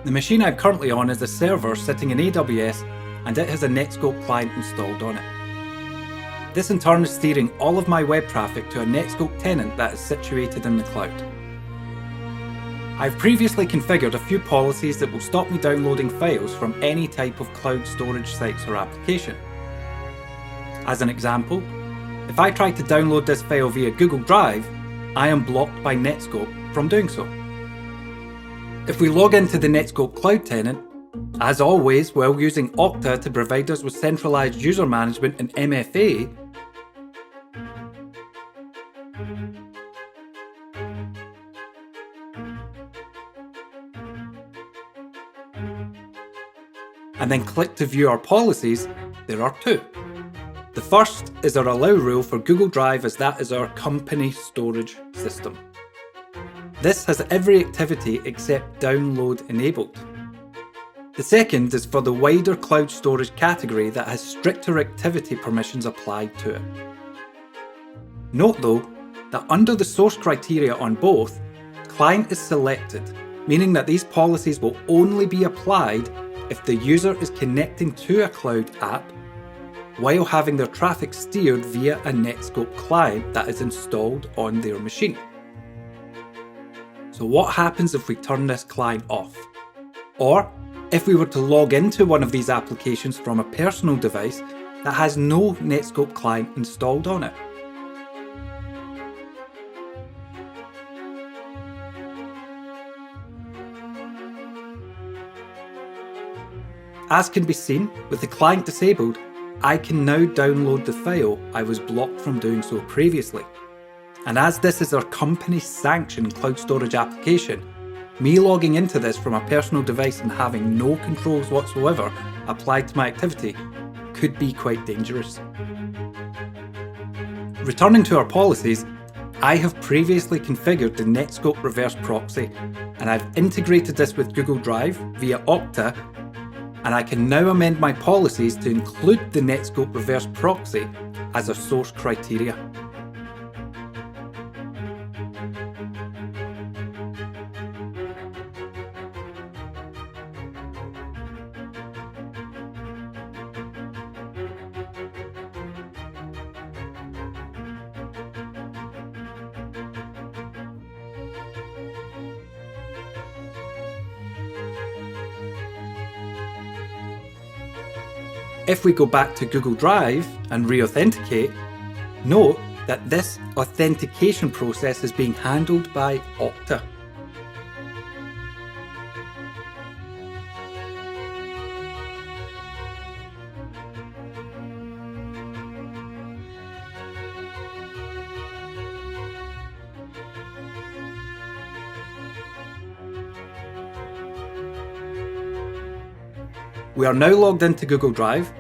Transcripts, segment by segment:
The machine I'm currently on is a server sitting in AWS, and it has a Netskope client installed on it. This in turn is steering all of my web traffic to a Netskope tenant that is situated in the cloud. I've previously configured a few policies that will stop me downloading files from any type of cloud storage sites or application. As an example, if I try to download this file via Google Drive, I am blocked by Netskope from doing so. If we log into the Netskope Cloud tenant, as always while using Okta to provide us with centralized user management and MFA, and then click to view our policies, there are two. The first is our allow rule for Google Drive, as that is our company storage system. This has every activity except download enabled. The second is for the wider cloud storage category that has stricter activity permissions applied to it. Note though, that under the source criteria on both, client is selected, meaning that these policies will only be applied if the user is connecting to a cloud app while having their traffic steered via a Netskope client that is installed on their machine. So what happens if we turn this client off? Or if we were to log into one of these applications from a personal device that has no Netskope client installed on it? As can be seen, with the client disabled, I can now download the file I was blocked from doing so previously. And as this is our company sanctioned cloud storage application, me logging into this from a personal device and having no controls whatsoever applied to my activity could be quite dangerous. Returning to our policies, I have previously configured the Netskope reverse proxy, and I've integrated this with Google Drive via Okta, and I can now amend my policies to include the Netskope reverse proxy as a source criteria. If we go back to Google Drive and re-authenticate, note that this authentication process is being handled by Okta. We are now logged into Google Drive,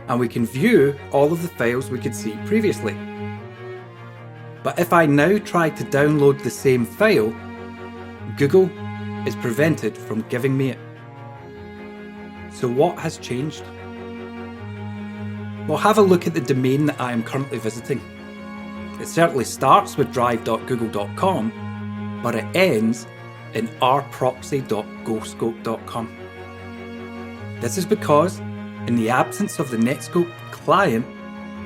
and we can view all of the files we could see previously. But if I now try to download the same file, Google is prevented from giving me it. So what has changed? Well, have a look at the domain that I am currently visiting. It certainly starts with drive.google.com, but it ends in rproxy.ghostscope.com. This is because, in the absence of the Netskope client,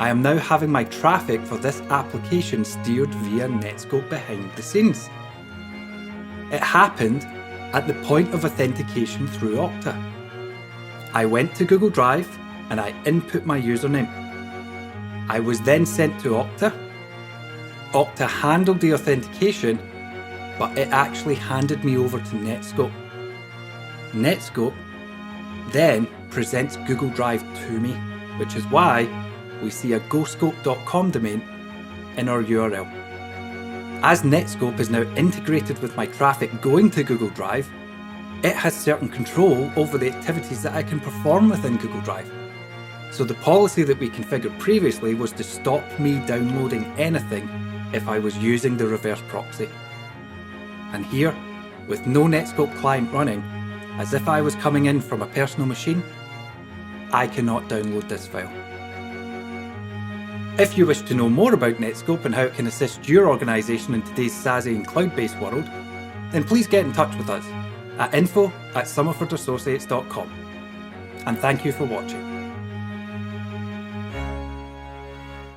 I am now having my traffic for this application steered via Netskope behind the scenes. It happened at the point of authentication through Okta. I went to Google Drive and I input my username. I was then sent to Okta. Okta handled the authentication, but it actually handed me over to Netskope. Netskope then presents Google Drive to me, which is why we see a ghostscope.com domain in our URL. As Netskope is now integrated with my traffic going to Google Drive, it has certain control over the activities that I can perform within Google Drive. So the policy that we configured previously was to stop me downloading anything if I was using the reverse proxy. And here, with no Netskope client running, as if I was coming in from a personal machine, I cannot download this file. If you wish to know more about Netskope and how it can assist your organisation in today's SASE and cloud-based world, then please get in touch with us. at info@somerfordassociates.com. And thank you for watching.